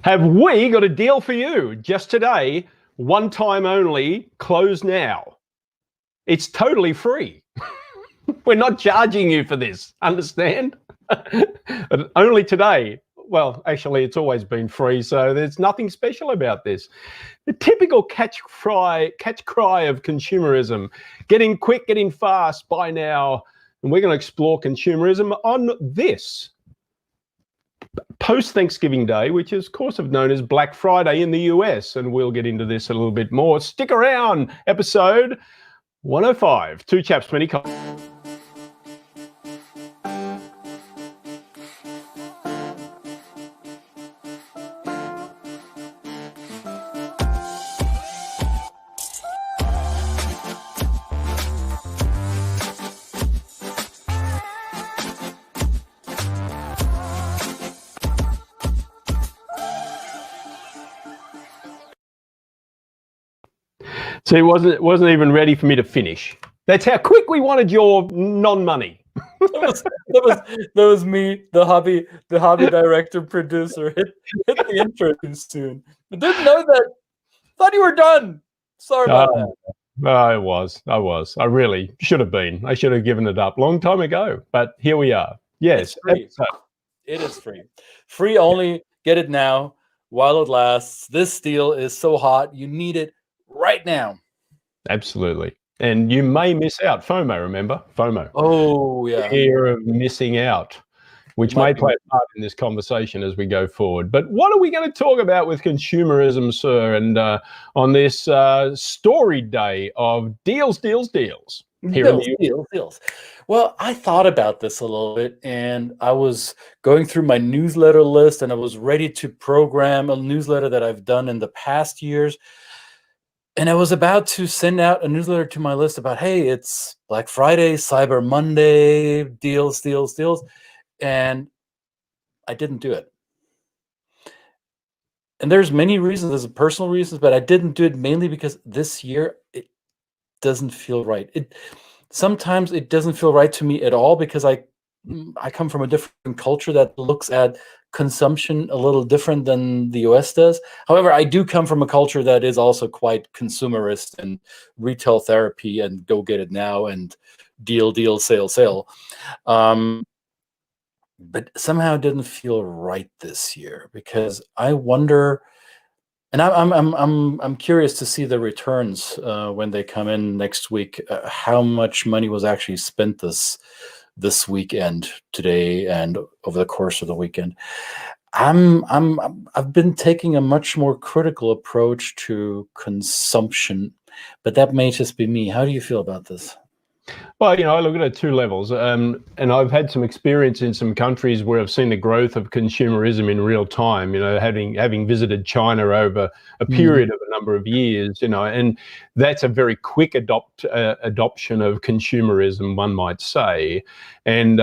Have we got a deal for you just today? One time only, close now. It's totally free. We're not charging you for this, understand? Only today. Well, actually, it's always been free, so there's nothing special about this. The typical catch cry of consumerism. Getting quick, getting fast, buy now. And we're going to explore consumerism on this post-Thanksgiving Day, which is, of course, known as Black Friday in the US. And we'll get into this a little bit more. Stick around. Episode 105. Two Chaps, many comments. So it wasn't even ready for me to finish. That's how quick we wanted your non-money. that was me, the hobby director producer. Hit the intro too soon. I didn't know that. Thought you were done. Sorry about that. I was. I really should have been. I should have given it up long time ago. But here we are. Yes, it's free. It is free. Free only. Get it now while it lasts. This deal is so hot. You need it right now. Absolutely. And you may miss out. FOMO, remember? FOMO. Oh, yeah. Fear of missing out, which may play a part in this conversation as we go forward. But what are we going to talk about with consumerism, sir? And on this story day of deals. Deals. Well, I thought about this a little bit, and I was going through my newsletter list, and I was ready to program a newsletter that I've done in the past years. And I was about to send out a newsletter to my list about, hey, it's Black Friday, Cyber Monday, deals. And I didn't do it. And there's many reasons, there's personal reasons, but I didn't do it mainly because this year it doesn't feel right. Sometimes it doesn't feel right to me at all because I come from a different culture that looks at consumption a little different than the US does. However, I do come from a culture that is also quite consumerist and retail therapy and go get it now and deal, sale. But somehow it didn't feel right this year because I wonder, and I'm curious to see the returns when they come in next week. How much money was actually spent this weekend, today, and over the course of the weekend. I've been taking a much more critical approach to consumption, but that may just be me. How do you feel about this? Well, I look at it at two levels, and I've had some experience in some countries where I've seen the growth of consumerism in real time. Having visited China over a period of a number of years, and that's a very quick adoption of consumerism, one might say. And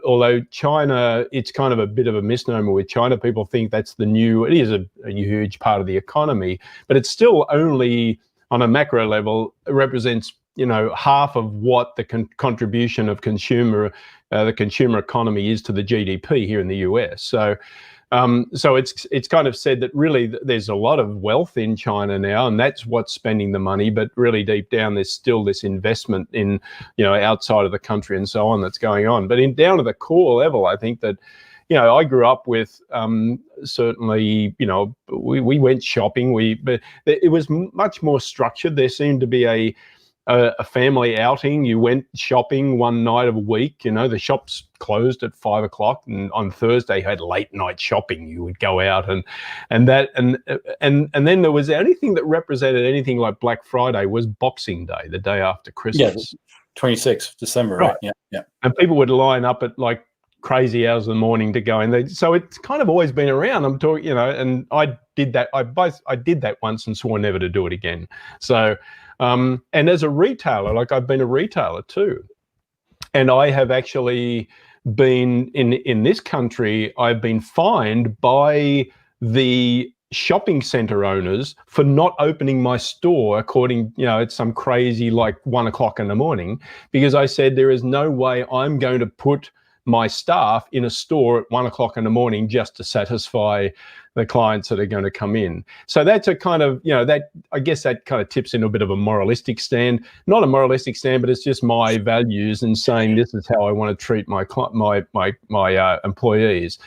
although China, it's kind of a bit of a misnomer with China. People think that's it is a huge part of the economy, but it's still only on a macro level represents half of what the contribution of the consumer economy is to the GDP here in the US. So it's kind of said that really there's a lot of wealth in China now, and that's what's spending the money. But really deep down, there's still this investment in outside of the country and so on that's going on. But down to the core level, I think that. I grew up with certainly, we went shopping. But it was much more structured. There seemed to be a family outing. You went shopping one night of a week. The shops closed at 5 o'clock, and on Thursday you had late night shopping. You would go out and then there was anything that represented anything like Black Friday was Boxing Day, the day after Christmas. Yeah, 26th December, right? Yeah. And people would line up at like crazy hours in the morning to go in. So it's kind of always been around. I'm talking, and I did that. I did that once and swore never to do it again. So. And as a retailer, like I've been a retailer too, and I have actually been in this country, I've been fined by the shopping center owners for not opening my store according, it's some crazy like 1 o'clock in the morning, because I said there is no way I'm going to put my staff in a store at 1 o'clock in the morning just to satisfy the clients that are going to come in. So that's a kind of, that, I guess that kind of tips into a bit of a moralistic stand. Not a moralistic stand, but it's just my values and saying this is how I want to treat my employees.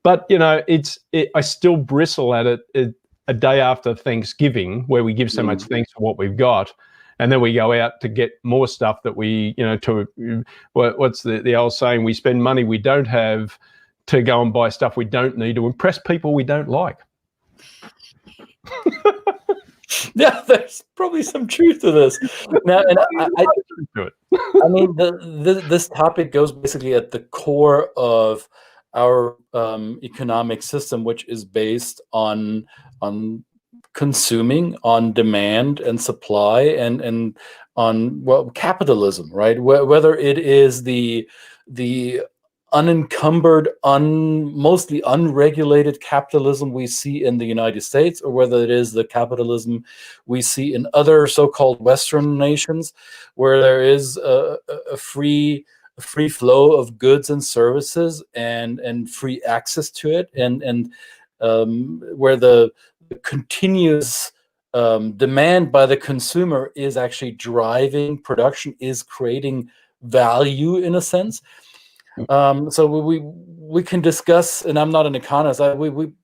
But I still bristle at it a day after Thanksgiving, where we give so much thanks for what we've got, and then we go out to get more stuff that we, what's the old saying? We spend money we don't have to go and buy stuff we don't need to impress people we don't like. Yeah, there's probably some truth to this. Now, and I mean, this topic goes basically at the core of our economic system, which is based on consuming, on demand and supply, and on, well, capitalism, right? Whether it is the unencumbered, mostly unregulated capitalism we see in the United States, or whether it is the capitalism we see in other so-called Western nations, where there is a free flow of goods and services and free access to it, and where the continuous demand by the consumer is actually driving production, is creating value in a sense. So we can discuss, and I'm not an economist,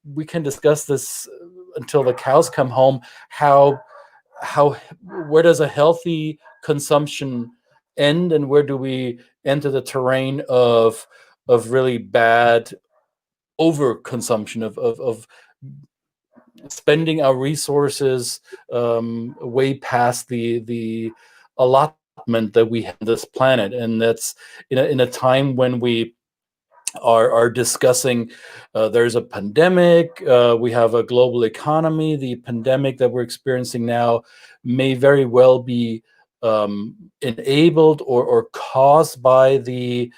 we can discuss this until the cows come home, where does a healthy consumption end, and where do we enter the terrain of really bad overconsumption, of spending our resources way past the allotment that we have on this planet. And that's in a time when we are discussing there's a pandemic, we have a global economy. The pandemic that we're experiencing now may very well be enabled or caused by the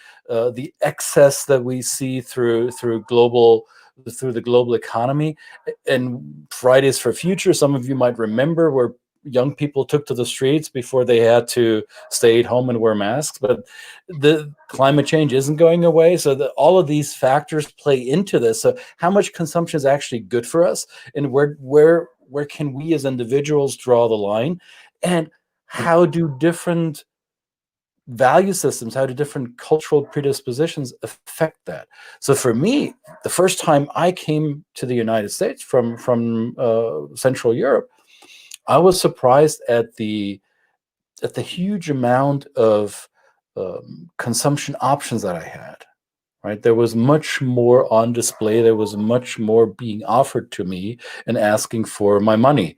excess that we see through the global economy. And Fridays for Future, some of you might remember, where young people took to the streets before they had to stay at home and wear masks. But the climate change isn't going away, so all of these factors play into this. So how much consumption is actually good for us, and where can we as individuals draw the line, and how do different value systems, how do different cultural predispositions affect that? So for me, the first time I came to the United States from Central Europe, I was surprised at the huge amount of consumption options that I had. Right, there was much more on display. There was much more being offered to me and asking for my money,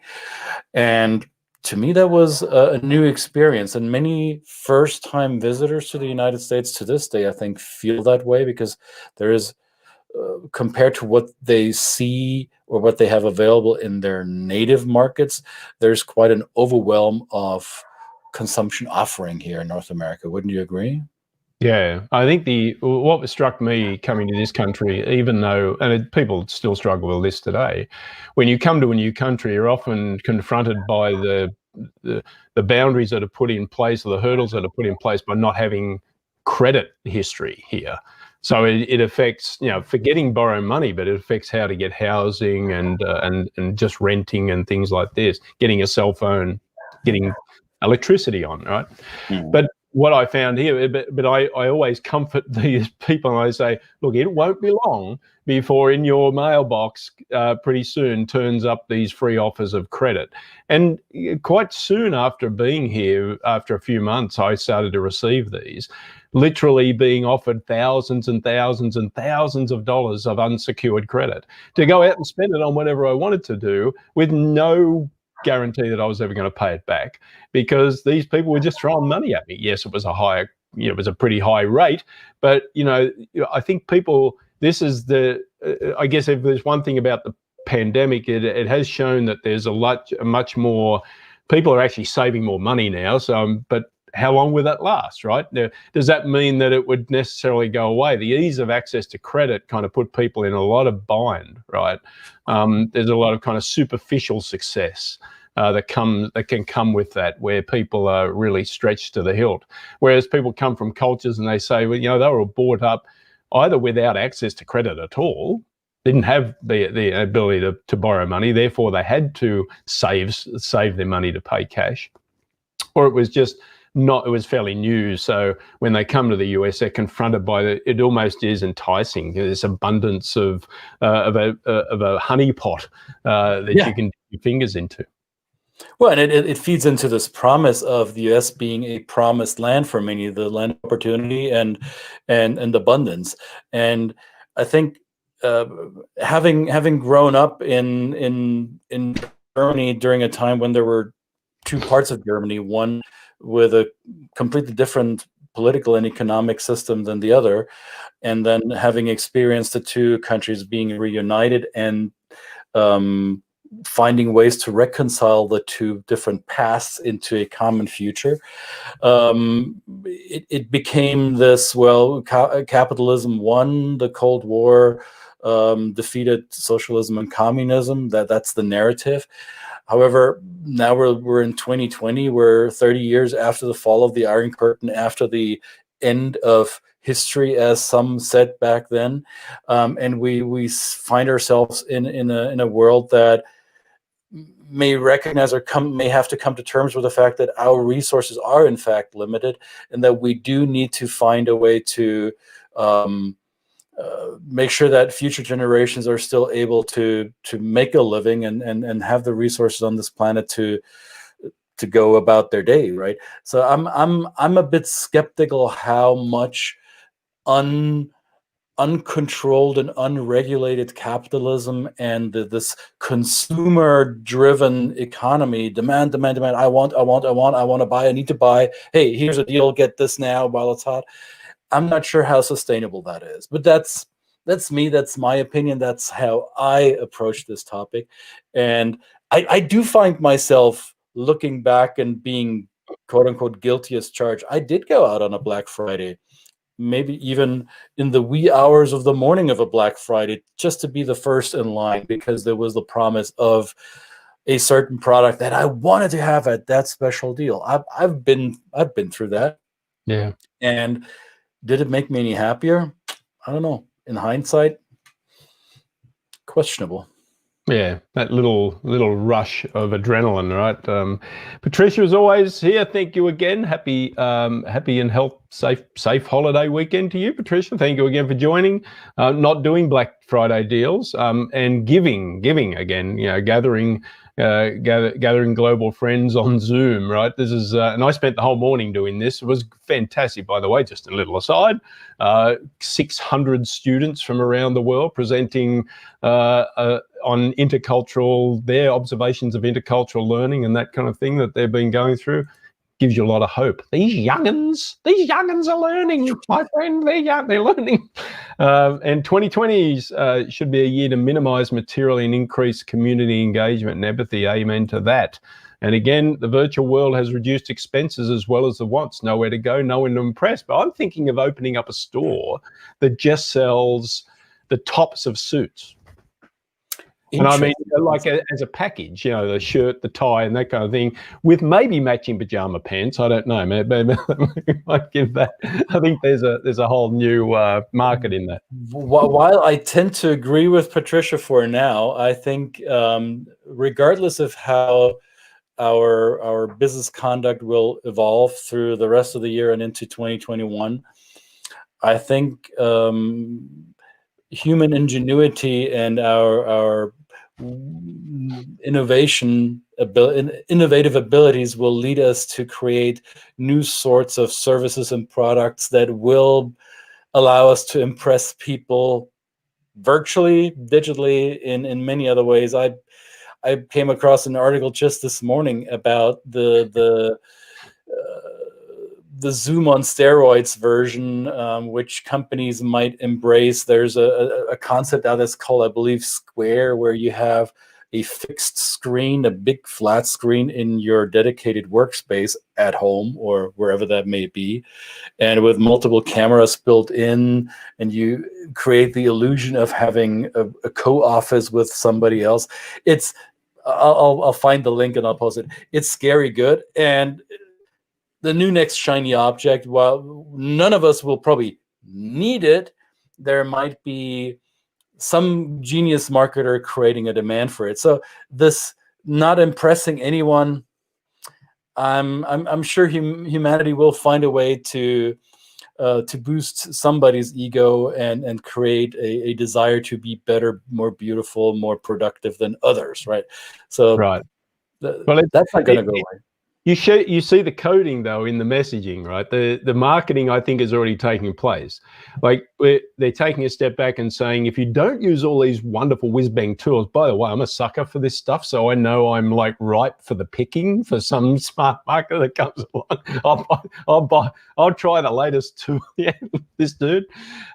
and to me, that was a new experience. And many first-time visitors to the United States to this day, I think, feel that way, because there is, compared to what they see or what they have available in their native markets, there's quite an overwhelm of consumption offering here in North America. Wouldn't you agree? Yeah, I think what struck me coming to this country, even though, and people still struggle with this today, when you come to a new country, you're often confronted by the boundaries that are put in place, or the hurdles that are put in place by not having credit history here. So it affects, forgetting borrow money, but it affects how to get housing and just renting and things like this, getting a cell phone, getting electricity on, right? Mm. But what I found here, but I always comfort these people, and I say, look, it won't be long before in your mailbox pretty soon turns up these free offers of credit. And quite soon after being here, after a few months, I started to receive these, literally being offered thousands and thousands and thousands of dollars of unsecured credit to go out and spend it on whatever I wanted to do, with no guarantee that I was ever going to pay it back, because these people were just throwing money at me. Yes, it was a higher, it was a pretty high rate, but I think people, this is I guess if there's one thing about the pandemic, it has shown that there's much more, people are actually saving more money now. So, but how long will that last, right? Now, does that mean that it would necessarily go away? The ease of access to credit kind of put people in a lot of bind, right? There's a lot of kind of superficial success. that can come with that, where people are really stretched to the hilt. Whereas people come from cultures and they say, well, they were brought up either without access to credit at all, didn't have the ability to borrow money, therefore they had to save their money to pay cash, or it was just not, it was fairly new. So when they come to the US, they're confronted by it almost is enticing, this abundance of a honeypot that you can dip your fingers into. Well, and it feeds into this promise of the U.S. being a promised land for many, the land of opportunity and abundance. And I think having grown up in Germany during a time when there were two parts of Germany, one with a completely different political and economic system than the other, and then having experienced the two countries being reunited and finding ways to reconcile the two different paths into a common future. It became this, well, capitalism won the Cold War, defeated socialism and communism. That's the narrative. However, now we're in 2020. We're 30 years after the fall of the Iron Curtain, after the end of history, as some said back then, and we find ourselves in a world that may recognize or may have to come to terms with the fact that our resources are in fact limited, and that we do need to find a way to make sure that future generations are still able to make a living and have the resources on this planet to go about their day, right? So I'm a bit skeptical how much uncontrolled and unregulated capitalism and this consumer-driven economy, demand, I want to buy, I need to buy, hey, here's a deal, get this now while it's hot. I'm not sure how sustainable that is, but that's me, that's my opinion, that's how I approach this topic. And I do find myself looking back and being quote-unquote guilty as charged. I did go out on a Black Friday, maybe even in the wee hours of the morning of a Black Friday, just to be the first in line, because there was the promise of a certain product that I wanted to have at that special deal. I've been through that. Yeah. And did it make me any happier? I don't know. In hindsight, questionable. Yeah, that little rush of adrenaline, right? Patricia, as always, here. Thank you again. Happy and safe holiday weekend to you, Patricia. Thank you again for joining. Not doing Black Friday deals, and giving again. Gathering global friends on Zoom, right? This is, and I spent the whole morning doing this. It was fantastic, by the way. Just a little aside. 600 students from around the world presenting on their observations of intercultural learning and that kind of thing that they've been going through. Gives you a lot of hope. These young'uns are learning, my friend. They're learning. And 2020 should be a year to minimize material and increase community engagement and empathy. Amen to that. And again, the virtual world has reduced expenses as well as the wants. Nowhere to go, no one to impress. But I'm thinking of opening up a store that just sells the tops of suits. And I mean, like as a package, the shirt, the tie, and that kind of thing, with maybe matching pajama pants. I don't know, maybe might give that. I think there's a whole new market in that. While I tend to agree with Patricia for now, I think regardless of how our business conduct will evolve through the rest of the year and into 2021, I think human ingenuity and our innovative abilities will lead us to create new sorts of services and products that will allow us to impress people virtually, digitally, in many other ways. I came across an article just this morning about the Zoom on steroids version, which companies might embrace. There's a concept out that's called, I believe, Square, where you have a fixed screen, a big flat screen in your dedicated workspace at home or wherever that may be, and with multiple cameras built in, and you create the illusion of having a co-office with somebody else. It's I'll find the link and I'll post it. It's scary good. And the new next shiny object, while none of us will probably need it, there might be some genius marketer creating a demand for it. So this not impressing anyone, I'm sure humanity will find a way to boost somebody's ego and create a desire to be better, more beautiful, more productive than others, right? So Right. Well, that's not going to go away. You see the coding though in the messaging, right? The marketing, I think, is already taking place. Like they're taking a step back and saying, if you don't use all these wonderful whiz bang tools, by the way, I'm a sucker for this stuff, so I know I'm like ripe for the picking for some smart marketer that comes along. I'll try the latest tool. Yeah, this dude.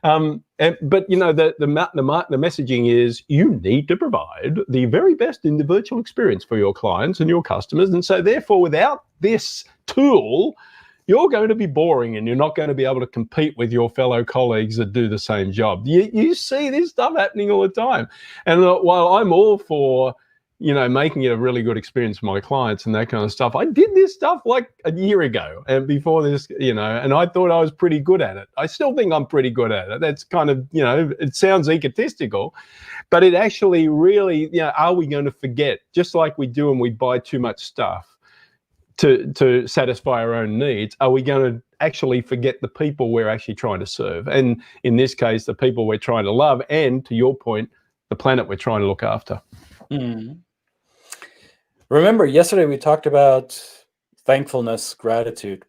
But you know, the messaging is you need to provide the very best in the virtual experience for your clients and your customers, and so therefore, without this tool, you're going to be boring and you're not going to be able to compete with your fellow colleagues that do the same job. You see this stuff happening all the time, and while I'm all for, you know, making it a really good experience for my clients and that kind of stuff, I did this stuff like a year ago and before this, you know, and I thought I was pretty good at it. I still think I'm pretty good at it. That's kind of, you know, it sounds egotistical, but it actually really, you know, are we going to forget, just like we do when we buy too much stuff to satisfy our own needs, are we going to actually forget the people we're actually trying to serve? And in this case, the people we're trying to love, and to your point, the planet we're trying to look after. Mm. Remember, yesterday we talked about thankfulness, gratitude.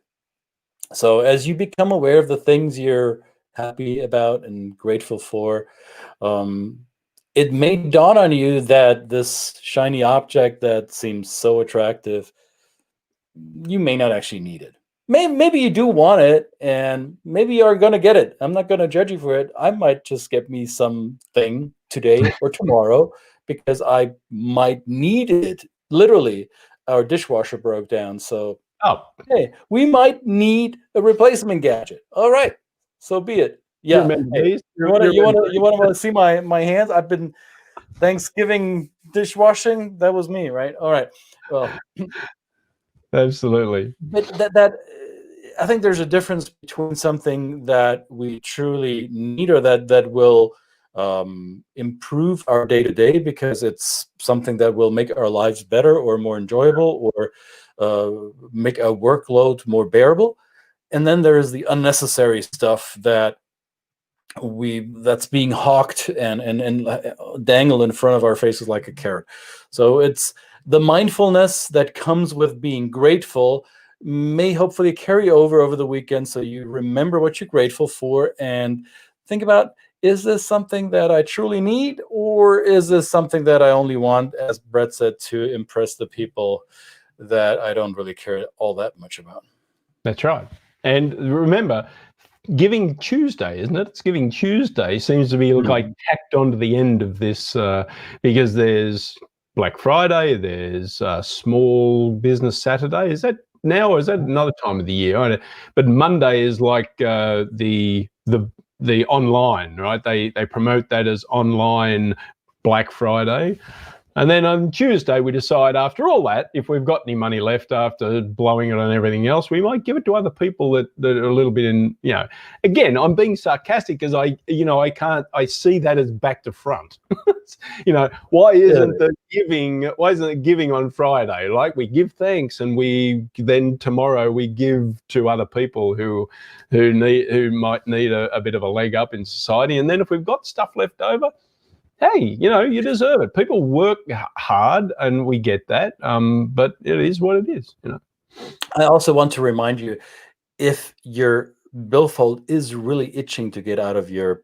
So as you become aware of the things you're happy about and grateful for, it may dawn on you that this shiny object that seems so attractive, you may not actually need it. Maybe you do want it, and maybe you are going to get it. I'm not going to judge you for it. I might just get me something today or tomorrow because I might need it. Literally, our dishwasher broke down. So, hey, we might need a replacement gadget. All right, so be it. Yeah. Hey, you want to see my hands? I've been Thanksgiving dishwashing. That was me, right? All right. Well, absolutely. But that I think there's a difference between something that we truly need or that will improve our day to day because it's something that will make our lives better or more enjoyable or make a workload more bearable. And then there is the unnecessary stuff that's being hawked and dangled in front of our faces like a carrot. So it's the mindfulness that comes with being grateful may hopefully carry over the weekend, so you remember what you're grateful for and think about, is this something that I truly need, or is this something that I only want, as Brett said, to impress the people that I don't really care all that much about? That's right. And remember, Giving Tuesday, isn't it? It's Giving Tuesday seems to be like tacked onto the end of this because there's Black Friday, there's Small Business Saturday. Is that now, or is that another time of the year? I don't know. But Monday is like the online, right? They promote that as online Black Friday. And then on Tuesday, we decide after all that, if we've got any money left after blowing it on everything else, we might give it to other people that are a little bit in, you know, again, I'm being sarcastic because I see that as back to front. You know, why isn't it giving on Friday? Like, we give thanks and then tomorrow we give to other people who might need a bit of a leg up in society. And then if we've got stuff left over, hey, you know, you deserve it. People work hard, and we get that. But it is what it is, you know. I also want to remind you, if your billfold is really itching to get out of your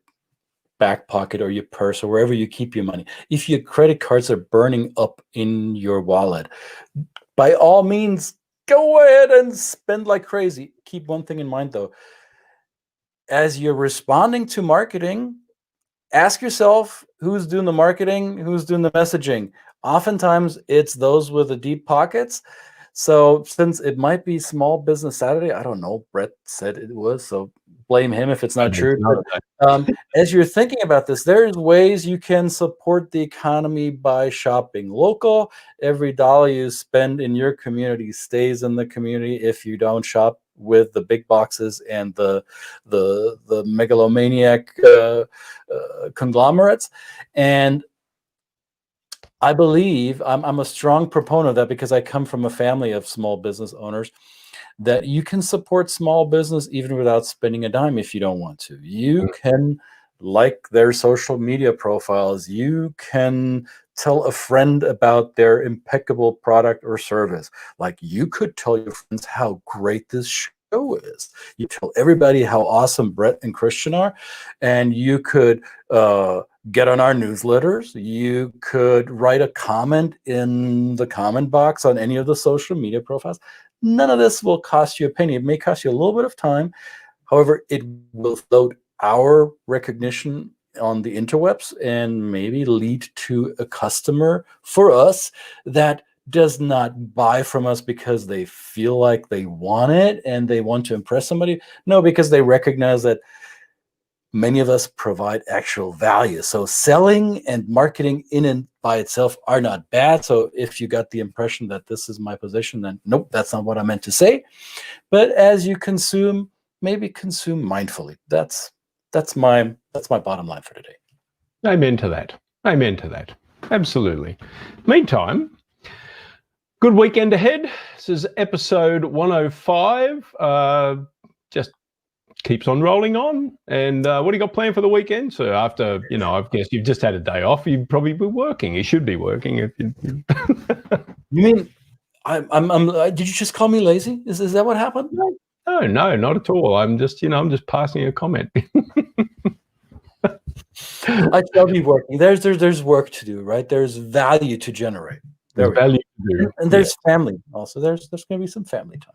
back pocket or your purse or wherever you keep your money, if your credit cards are burning up in your wallet, by all means, go ahead and spend like crazy. Keep one thing in mind, though. As you're responding to marketing, ask yourself who's doing the marketing, who's doing the messaging. Oftentimes, it's those with the deep pockets. So since it might be Small Business Saturday, I don't know. Brett said it was, so blame him if it's not true. But, as you're thinking about this, there's ways you can support the economy by shopping local. Every dollar you spend in your community stays in the community if you don't shop with the big boxes and the megalomaniac conglomerates. And I believe I'm a strong proponent of that because I come from a family of small business owners, that you can support small business even without spending a dime if you don't want to. You can like their social media profiles. You can tell a friend about their impeccable product or service. Like, you could tell your friends how great this show is. You tell everybody how awesome Brett and Christian are, and you could get on our newsletters. You could write a comment in the comment box on any of the social media profiles. None of this will cost you a penny. It may cost you a little bit of time. However, it will float our recognition on the interwebs and maybe lead to a customer for us that does not buy from us because they feel like they want it and they want to impress somebody. No, because they recognize that many of us provide actual value. So selling and marketing in and by itself are not bad. So if you got the impression that this is my position, then nope, that's not what I meant to say. But as you consume, maybe consume mindfully. That's my bottom line for today. Amen to that. Amen to that. Absolutely. Meantime, good weekend ahead. This is episode 105. Just keeps on rolling on. And what do you got planned for the weekend? So after, I guess you've just had a day off, you'd probably be working. You should be working. If you You mean did you just call me lazy? Is that what happened? No, not at all. I'm just passing a comment. I shall be working. There's work to do, right? There's value to generate. There's value to do. And there's family also. There's going to be some family time.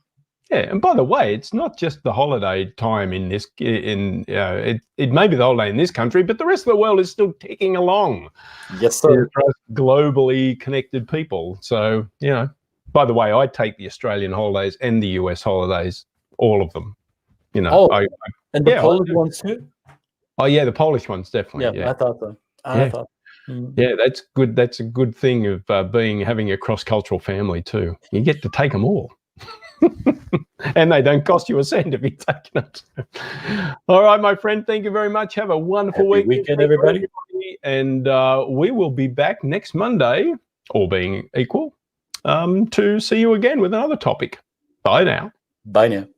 Yeah, and by the way, it's not just the holiday time it may be the holiday in this country, but the rest of the world is still ticking along. Yes, sir. For us globally connected people. So, by the way, I take the Australian holidays and the US holidays, all of them. And the Polish ones too? Oh yeah, the Polish ones definitely. Yeah. I thought so. Yeah, that's good. That's a good thing of having a cross-cultural family too. You get to take them all. And they don't cost you a cent if you take it. All right, my friend, thank you very much. Have a wonderful weekend, everybody. And we will be back next Monday, all being equal, to see you again with another topic. Bye now. Bye now.